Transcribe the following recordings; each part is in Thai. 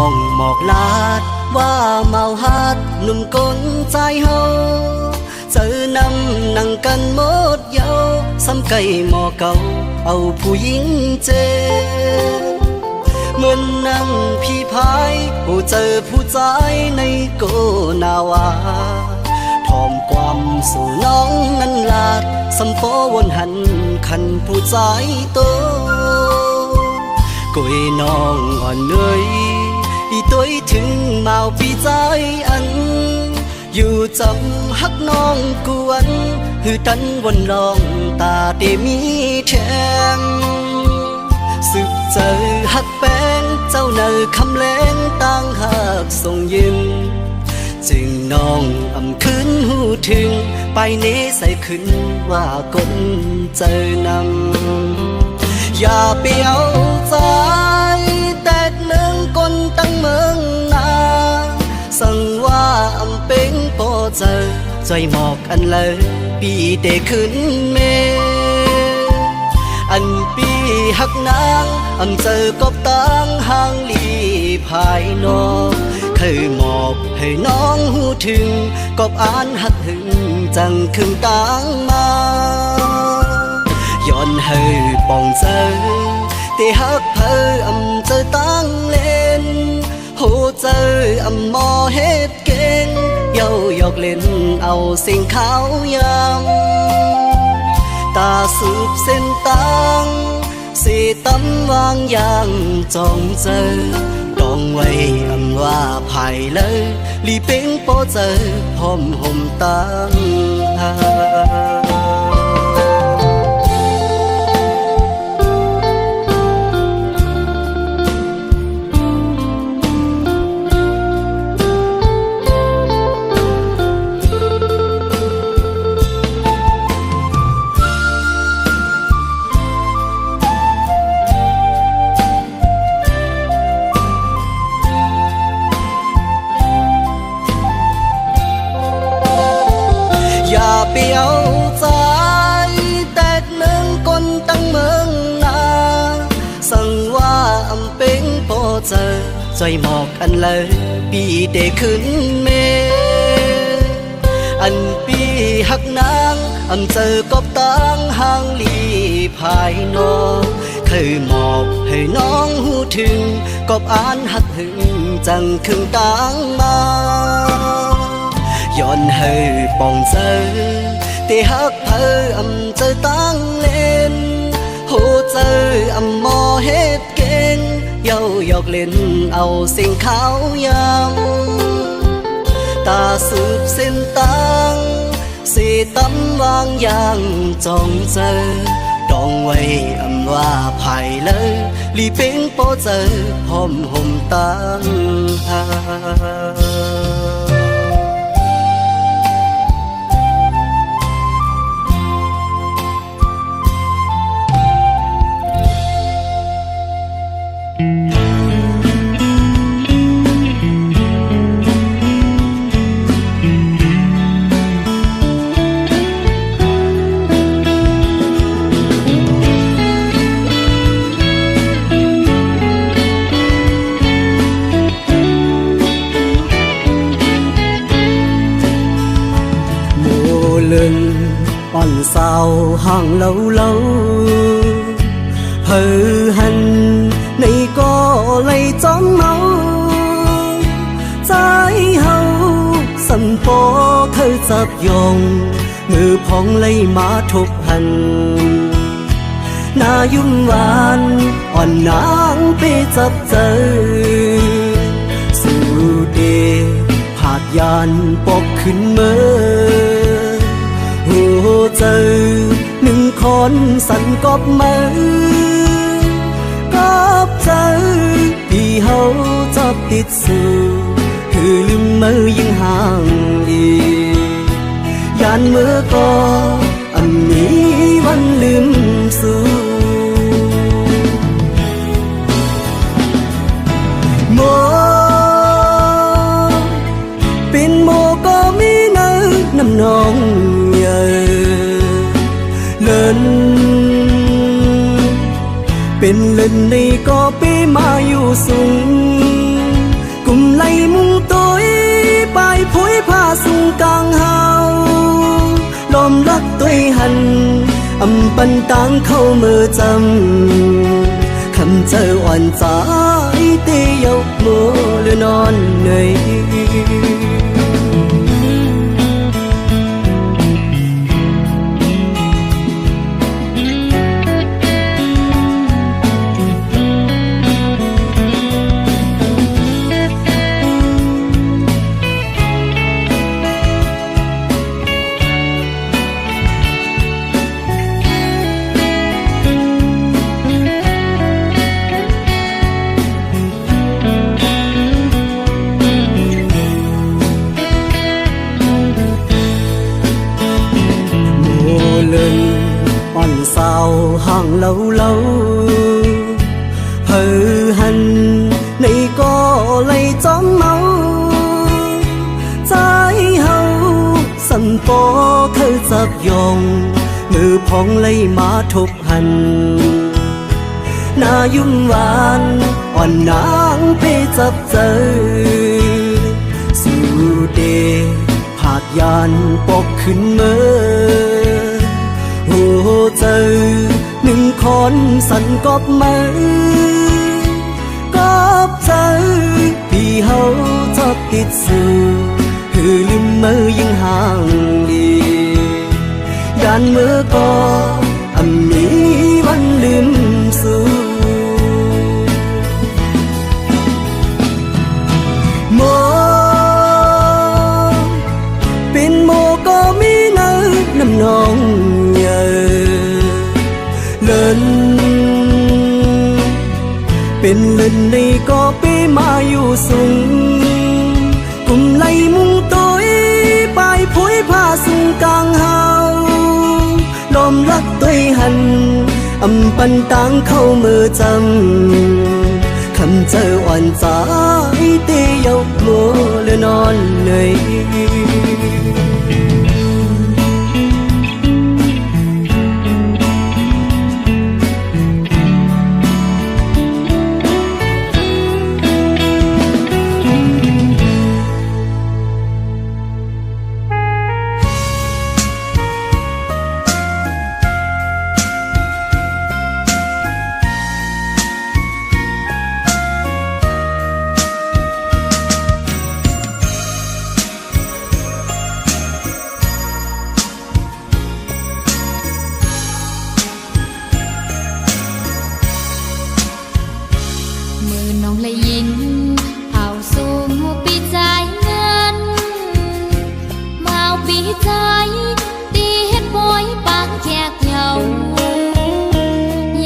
องหมอกลาดว่าเมาฮัดหนุ่มก้นใจเฮาเจอนำนั่งกันหมดเยาซ้ำไก่หมอเก่าเอาผู้หญิงเจเหมือนนั่งพี่พายผู้เจอผู้ใจในโกนาวาทอมความสู่น้องนั้นลาดสัมโปวนหันคันผู้ใจโตกุยน้องอ่อนเหนื่อยอีตัวถึงเมาปีใจอันอยู่จำฮักน้องกวนหือตันวนลองตาเตมีแทงสึกเจอฮักแป้งเจ้าเนอคำแรงตั้งหักส่งยิ้มจึงน้องอำคืนหูถึงไปเนใส่ขึ้นว่าคนเจอนำอย่าเปียวใจแตกเนืองคนตั้งเมืองนาสั่งว่าอำเป็นโปเจอใจหมอกอันเลยปีเดขึ้นเมอันปีหักนางอำเจอกบตังห่างลีภายนอกเคยหมอบให้น้องหูถึงกบอ่านหักหึงจังคึงตังมาย้อนให้ปองเจอที่หักเพออำเจอตั้งเล่นหูเจออำมอเฮ็ดเก่งเย้ายอกเล่นเอาสิ่งขาวยำตาสูบเส้นตังสีตำวางอย่างจองเจอต้องไว้อำว่าภายเลยลีเป็งโปเจอพร้อมห่มตังเปียวใจแตกเนืองคนตั้งเมืองนาสั่งว่าอำเป็นโปเจอใจหมอกอันเลยปีเดขึ้นเมอันปีหักนางอำเจอกบตังห่างลีภายนอกเคยหมอบให้น้องหูถึงกบอ่านหักหึงจังคึงตังมาย้อนให้ปองเจอที่หักเพออำเจอตั้งเล่นหูเจออำมอเฮ็ดเก่งเย้ายอกเล่นเอาสิ่งขาวยำตาสูบเส้นตังสีตำวางอย่างจองเจอต้องไว้อำว่าภายเลยลีเป็งโปเจอพร้อมห่มตังอ่อนเศร้าห่างเล่าเพอหันในก็เลยจอมเมาใจเฮาสันโปเคยจับยงมือพองเลยมาทุบหันหน้ายุ่มหวานอ่อนนางไปจับเจอสู่เดผาดยานปกขึ้นเมื่อหูเจอหนึ่งคนสั่นกบมือกบเจอที่เฮาจับติดสู่คือลืมมือยังห่างอียานมือก็อันนี้วันลืมสู่โมเป็นโมก็มีเนื้อน้ำนองเลินเป็นเล่นในก็ปีมาอยู่สูง ไลมุงtối bài phối pha sung càng hào lom lắc tôi hành âm bần tang khâu mơ chăm khăm chờ oan trái tê yêu mơ lừa non nơi sao hàng lâu lâu hờ hành này có lấy chóng máu trái hậu sân phố khơi dập dòng ngư phong lấy má thục hành na dung vàn oan nắng phê dập dơ dù đề phạt yàn bọc khinh mơโอ้เจอหนึ่งคนสันกอบมือกอบเจอพี่เฮาชอบติดสื่อคือลืมมือยังห่างดียานมือก็มีวันลืมสู่โมเป็นโมก็มีเนื้อน้ำนองเป็นเล่นในก็ไปมาอยู่สูงกุมไลมุงtối bài phối pha sung càng hào lom lắc tôi hành âm bần tang khâu mơ chăm khăm chờ oan trái tê yêu mơ lừa non nơiน้องเลยยินเผาสูงปีใจเงินมาเอาปีใจตีเฮ็ดบอยปากแขกเหยา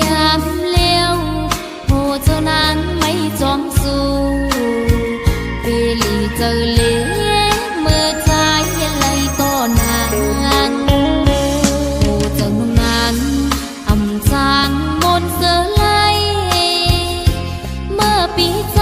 ยามเลี้ยวโหเจ้านั้นไม่จอมสู้ปีลีเจอเลี้ยเมื่อใจเลยก็นานโหเจ้านุ่งนั้นอำจางมนเสือปีใจ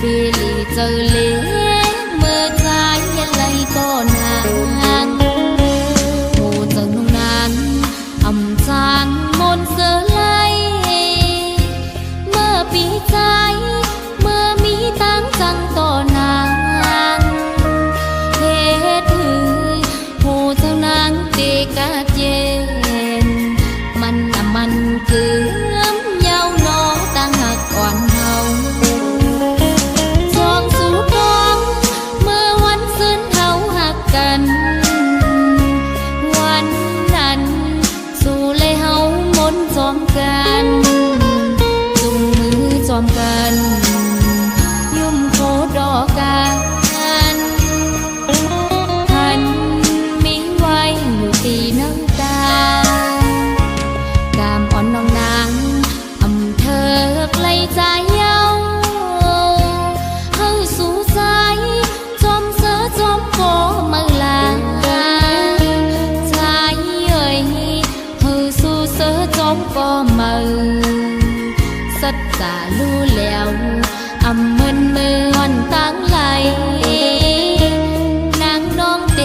vì lì giờ lễ mơ trái lấy có nàng hồ giờ nung nàn ẩm chan môn giờ lấy mơ bị trái mơ mi tăng trăng to nàng hết hơi hồ giờ nàng tê cá chénมันคือเย้าน้อตั้งหักอ่อนเฮาจองสู่กองเมื่อวันซึ้นเฮาหักกันวันนั้นสู่เลยเฮามนจอมกันจุงมือจอมกันยุ่มโคดอกกันทันมีไว้อยู่ตีน้ำตาอ่อนน้องนางอำเธอไกลใจเย้าเฮาสู่ใจจอมเสือจอมโกมาลาใจเอ่ยเฮาสู่เสือจอมโกมาสัจจารู้แล้วอำเมินมืออ่อนตั้งไหลนางน้องเต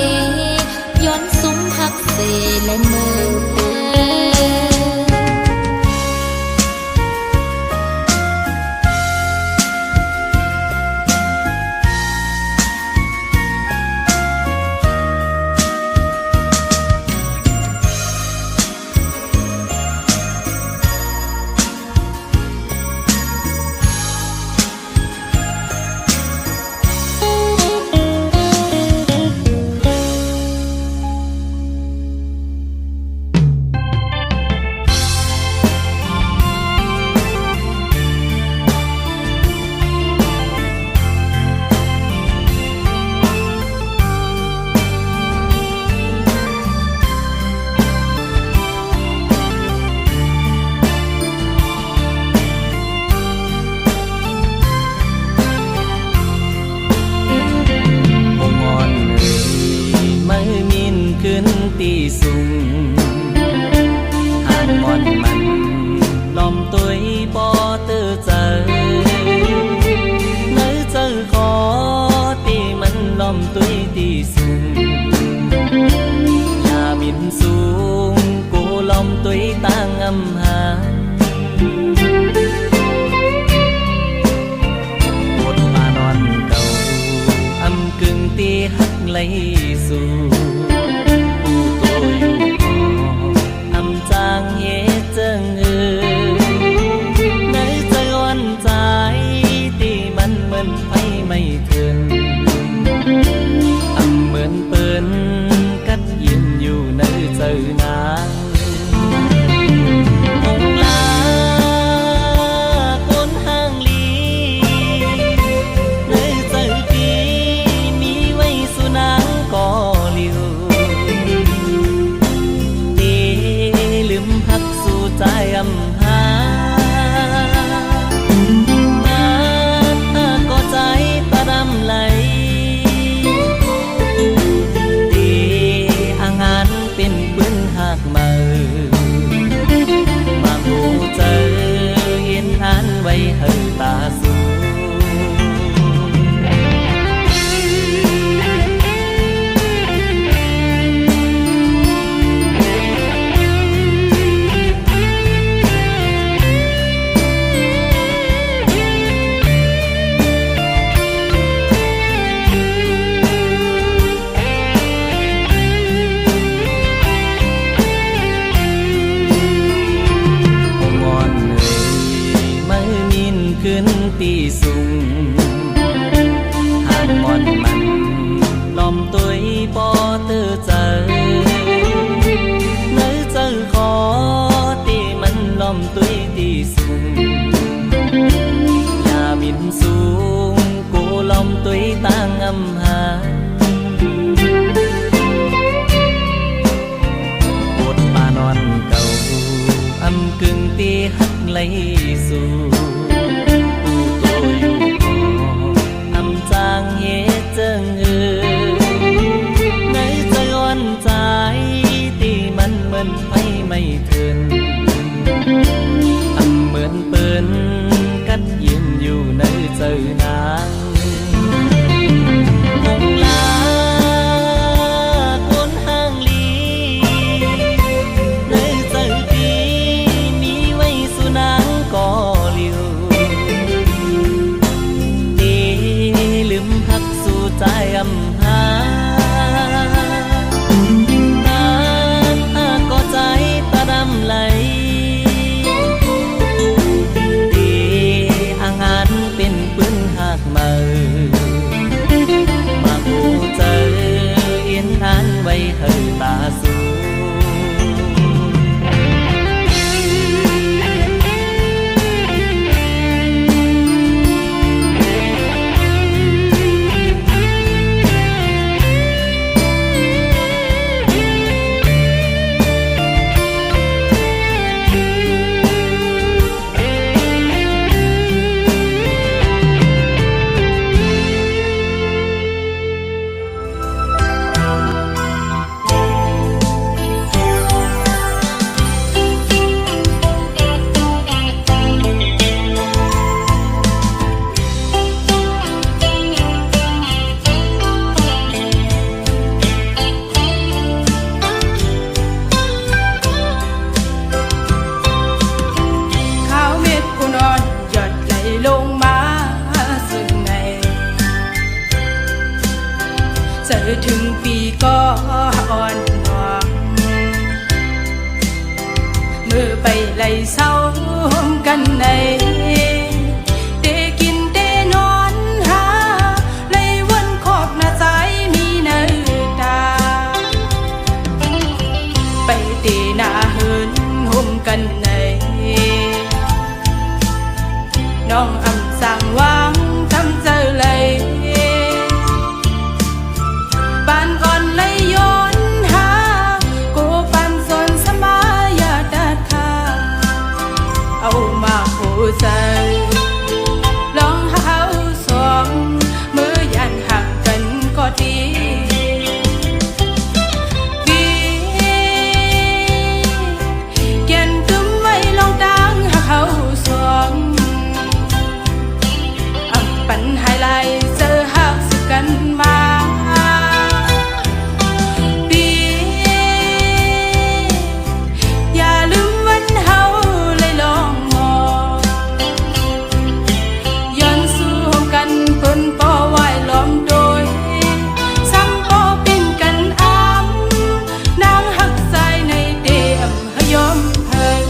ย้อนซุ้มหักเสและมือตีสูงห่านมอนมันลอมตุยปอเตอเจอเนื้อเจอขอตีมันลอมตุยตีสูงอย่ามินสูงกูลอมตุยตั้งอำหาปวดมานอนเก่าอำกึ่งตีหักไหลสู่จางเย่เจิงในใจวันใจที่มันเหมือนไฟไม่ถึงเหมือนเปิ้นกัดยินอยู่ในใจนางองลาคนห่างลีในใจปีมีไว้สุนางก่อลิวใจอำหาก็ใจตาดำไหลตีอางานเป็นปืนหักมือมาหูเจอเห็นอ่านไว้เฮตาสูขึ้นตีสูงห่านมอนมันลอมตุยปอเตอเจอเนื้อเจอขอตีมันลอมตุยตีสูงอย่ามินสูงกูลอมตุยตั้งอำหาปวดมานอนเก่าอำกึ่งตีหักไหลสู่จางเย่เจิงในใจวันใจที่มันเหมือนไฟไม่ถึงเหมือนเปิ้นกัดยินอยู่ เศร้ากันในได้กินได้นอนหาเลยวนขอบหน้าใจมีเนื้อตาไปเตหน้าเหินห่มกันในน้องอำสั่งวางทำเจอเลยปานก่อนเลยย้อนหากูปันสนสมายาดัดขาเอามาผู้ใจลองหาสองมือยันห่างกันก็ดีเกียนตุ้มไว้ลองดังหาเขาสองปัญหาไรเจอหักสุกันมาปีอย่าลืมวันเฮาเลยลองมองย้อนสู่กันเพิ่นป่อไหวล้อมโดยซ้ำป่อปิ้นกันอ้ำนางหักใจในเดียมหยอมเฮย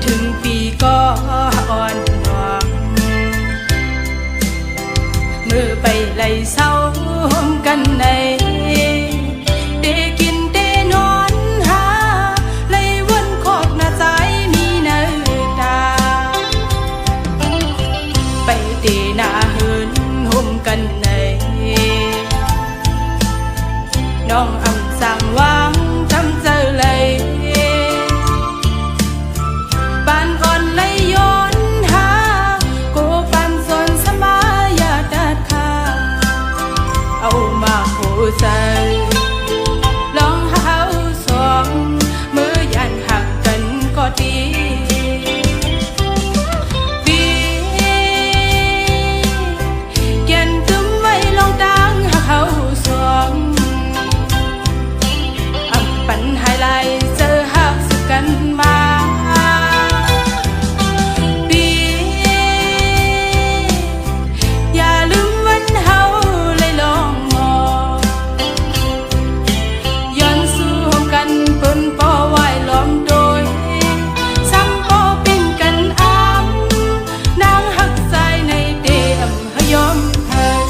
ถึงปีก็อ่อนหวงมือไปไล่เศร้ากันในได้กินได้นอนหาไล่วนขอบหน้าใจมีเนื้อตาไปเตหน้าเหินห่มกันในน้องอำสั่งวางทำเจอเลยปานก่อนเลยย้อนหากูปันสนสมายาดัดขาเอามาผู้ใจลองหาสองมือยันหักกันก็ดีเกียนตุ้มไว้ลองดังหาเขาสองปัญหาไรเจอหักสุกันมาอย่าลืมวันเฮาเลยลองมองย้อนสู่กันเปิ้นป่อไหวล้อมโดยซ้ำป่อปิ้นกันอ้ำนางหักใจในเดียมหยอมเฮย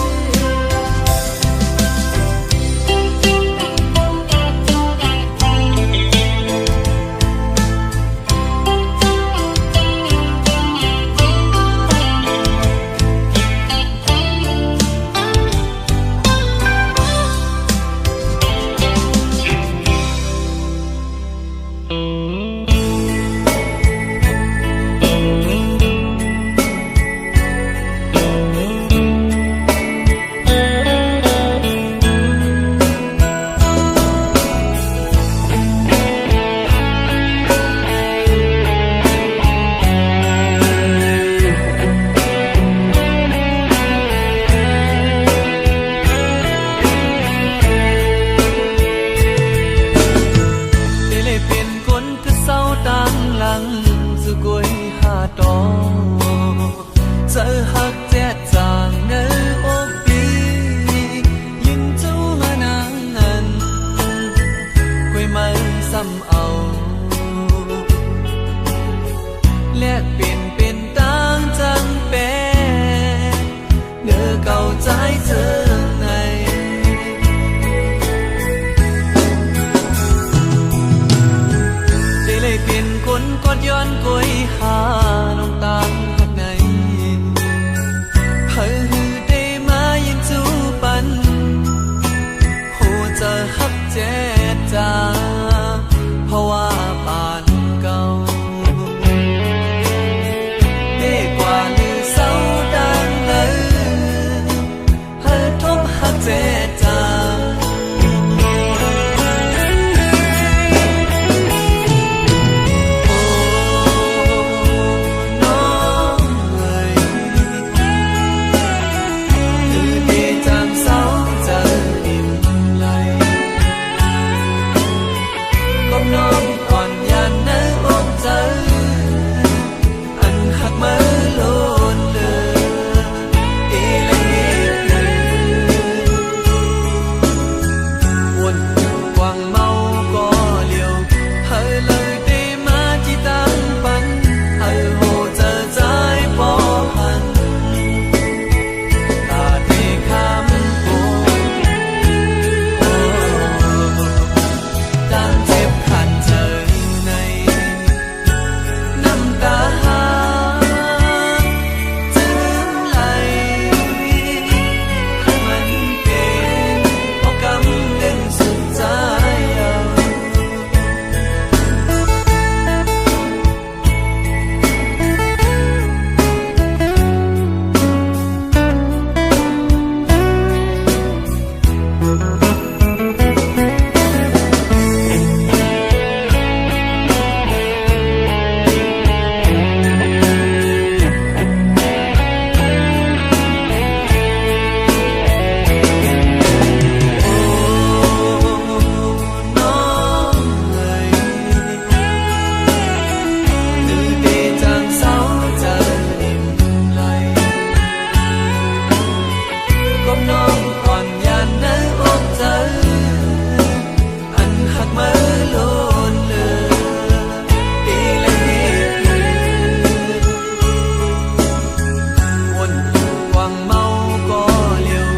น้องอ่อนยานเนื้ออกเจออันหักมาโลนเลยอีเลยวนอยู่วังเมาก็เลี้ยว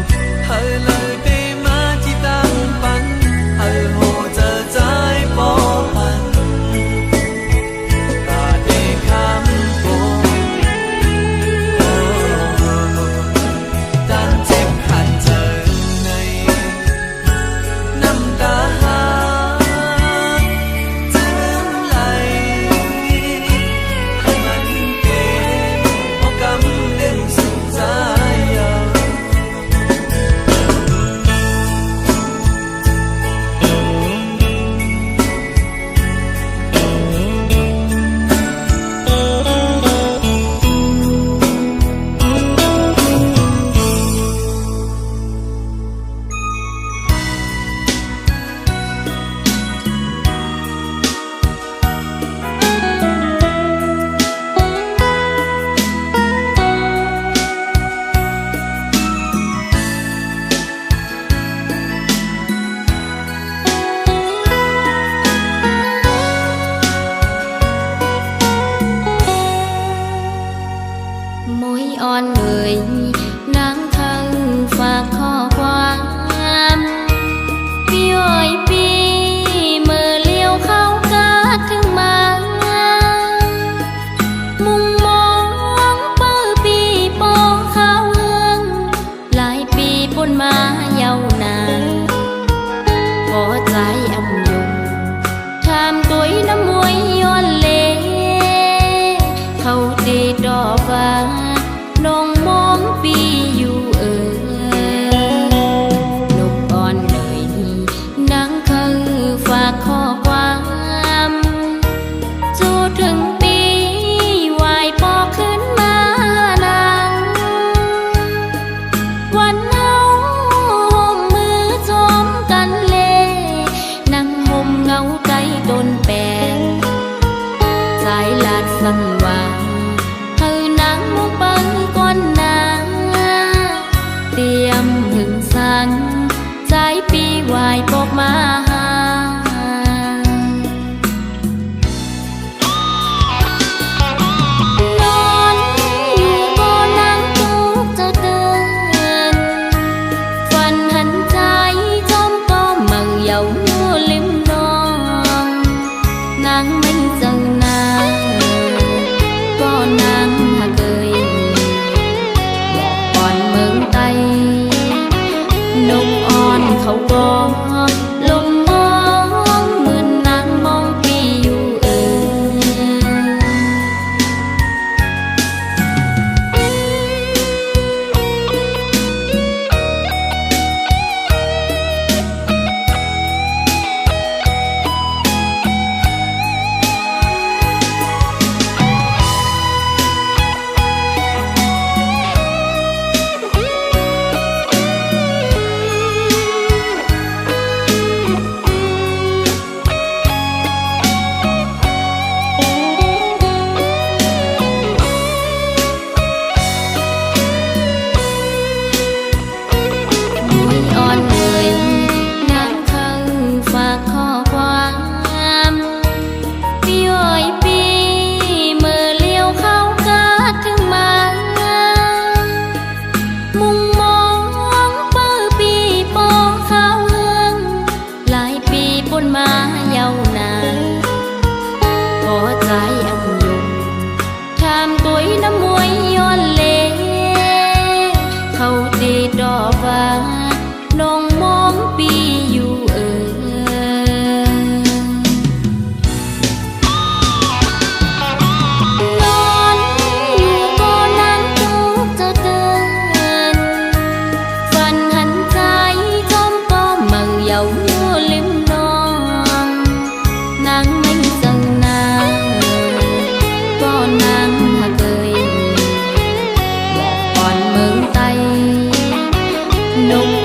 เฮอเลยไปมาที่ตั้งปันเฮอโหเจอใจปอปันตาเด็กคำโบดันเจ็บขัดเจอในน้ำตาหาจึงไหลให้มันเป็นเพราะกำดึงสุดใจยาว มวยอ่อนเลยนางทางฝากข้อความพี่อ้อยปีเมื่อเลี้ยวเข้ากาดถึงมามุมมองเปิดปีโปข้าวเฮืองหลายปีปนมาเยาวนานพอใจอำยงทำตัวน้ำมวยย้อนเลเขาตีดอกฟ้าน้องมองปีอยู่นกอ่อนเลยนางคือฝากข้อความจูถึงปีวายปอขึ้นมานางวันเฮาห่มมือจอมกันเลนั่งห่มเงาใจต้นแปงสายลาดสั่งว่าเตรียมหึงสันใจปีวายปกมาหานอนอยู่ก็นั่งทุกจะเดินฝันหันใจจมก็มังเยาว์ลิมนองนางไม่เจอหน้าก็นางหาเกยนกอ่อนเขาก็ลงมองเหมือนนางมองปีอยู่มาเยาวนานพอใจอำยงทำตัวน้ำมวยย้อนเลเขาตีดอกฟ้าน้องมองปีอยู่นอนอยู่ก็นั่งทุกจะเดินฝันหันใจจมก็มังเยาลิมนางไม่เจอหน้าก็นางหาเกยบอกก่อนเมืองไตนก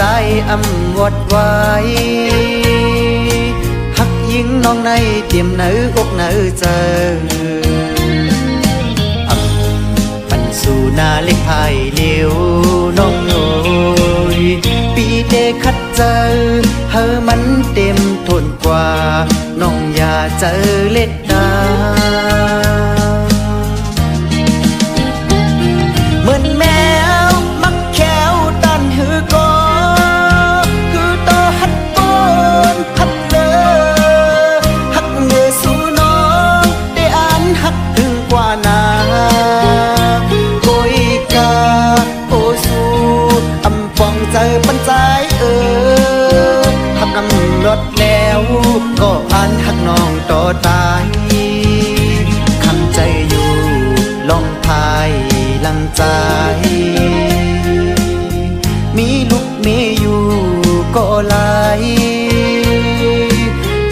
ใจอำวดไว้หักยิงน้องในเตรียมเนื้อกเนื้อเจอปันสู่นาเล็กภายเลี้ยวน้องโอยปีเดคัดเจอเฮอมันเต็มทนกว่าน้องอย่าเจอเล็ดดาเหมือนแมวมักแขวตันหือกอคือต่อหัดบนพัดเลอหักเงือสู่น้องได้อ่านหักถึงกว่านาโกยกาโอสูอำปองเจอปันใจหักนำรถแล้วก็อ่านหักน้องต่อตายคำใจอยู่ลองพายลังใจมีลูกเมียอยู่ก็หลาย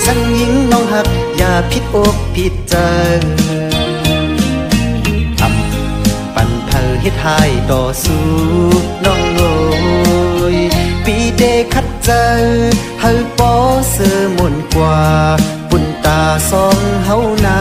สั่งยิงน้องหักอย่าผิดอกผิดใจปั่นเพอเฮ็ดให้ต่อสู้น้องโอยปีเดคัดเจอเฮาปอเสือมนกว่าปุ่นตาสองเฮานา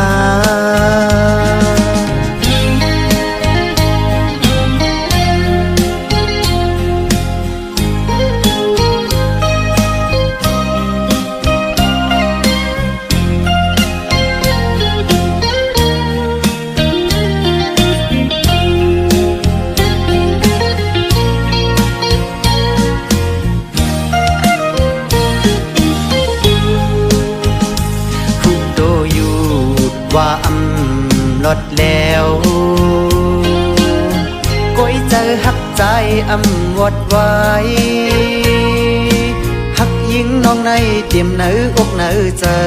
ว่าลดแล้วก้อยเจอหักใจวดไว้หักยิงน้องในเตรียมเนื้อกเนื้อเจอ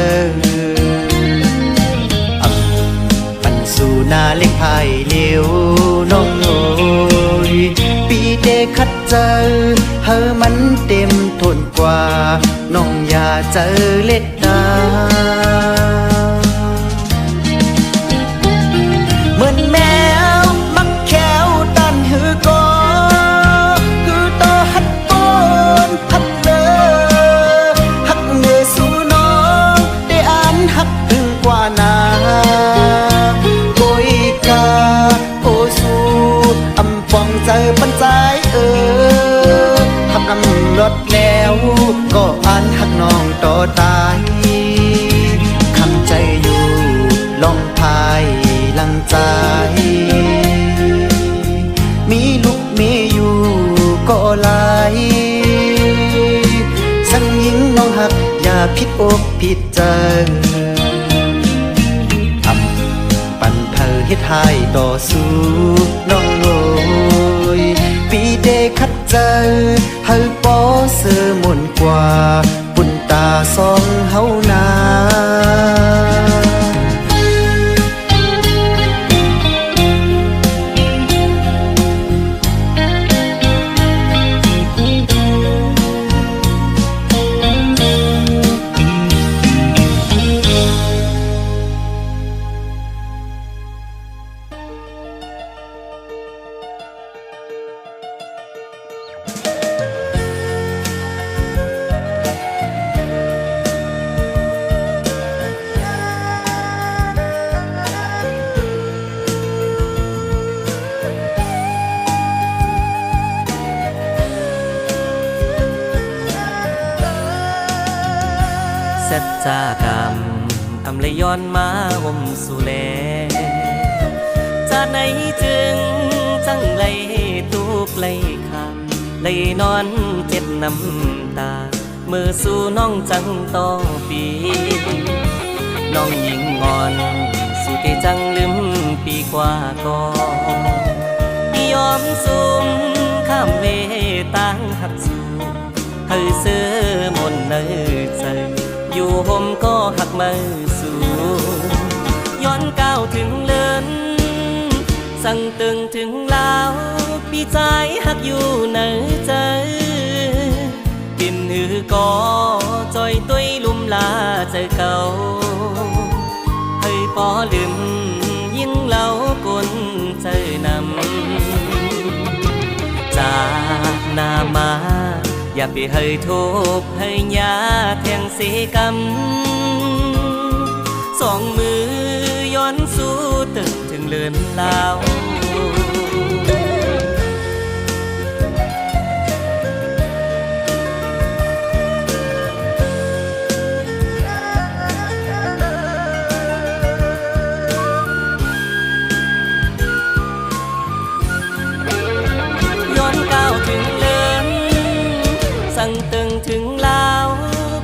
ปันสู่นาเล็กภายเลี้ยวน้องโอยปีเดคัดเจอเฮอมันเต็มทนกว่าน้องอย่าเจอเล็ดดาเหมือนแมวมักแขวตันหือกอคือต่อหัดบนพัดเลอหักเงือสู่น้องได้อ่านหักถึงกว่านาโกยกาโอสูอำปองเจอปันใจหักนำรถแล้วก็อ่านหักน้องต่อตายคำใจอยู่ลองพายลังใจมีลูกเมียอยู่ก็หลายสั่งยิงน้องหักอย่าผิดอกผิดใจปั่นเพอเฮ็ดให้ต่อสู้น้องโอยปีเดคัดเจอเฮาปอเสือมนกว่าปุ่นตาสองเฮานาสัจจากรรมอำเลยย้อนมาห่มสุแลจะไหนจึงจังไลทุกไลคำไลนอนเจ็บน้ำตามือสู่น้องจังต่อปีน้องยิงงอนสุเตจังลืมปีกว่าก่อนยอมซุ่มข้ามเวตังหักสู่เฮาเสือมนเนื้อใจอยู่ห่มก็หักมือสู่ย้อนก้าวถึงเลินสั่งตึงถึงลาวปีใจหักอยู่เนื้อใจปิ่นหือก็จอยตุ้ยลุ่มลาใจเก่าให้ปอลืมยิ่งเล่ากลใจนำจากนามา อย่าไปให้ทุบให้ยาแทงเสกรรมสองมือย้อนสู้ตึงถึงเลือนลาวย้อนก้าวถึงเลือนสั่งตึงถึงลาว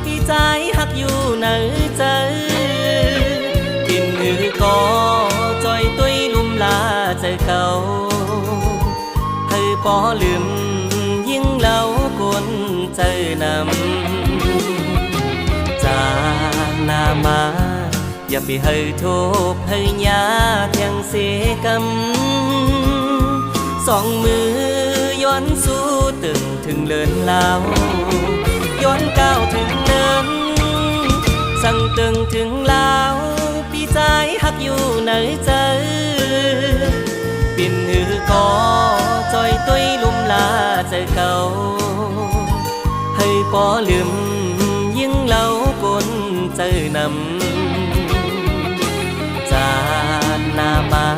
พี่ใจหักอยู่เนื้อใจก็จอยตุ้ยลุ่มลาใจเขาให้ปอลืมยิ่งเล่ากวนใจนำจากหน้ามาอย่าไปให้ทุบให้ยาแทงเสกรรมสองมือย้อนสู้ตึงถึงเลินลาวย้อนก้าวถึงเนินสั่งตึงถึงลาวพี่ใจหักอยู่ในใจปิ่นหือก็จอยตุ้ยลุ่มลาใจเก่าให้ปอลืมยิ่งเล่ากนใจนำจากหน้ามา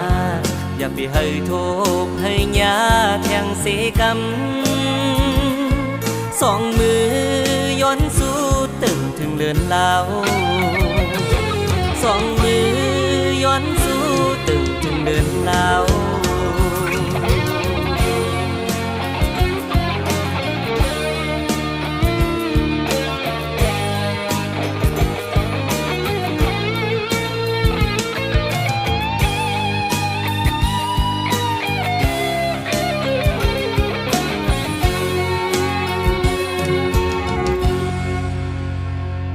อย่าไปให้ทุบให้ยาแทงเสกรรมสองมือย้อนสู้ตึงถึงเลือนลาวสองมือย้อนสู้ตึงถึงเดินลาว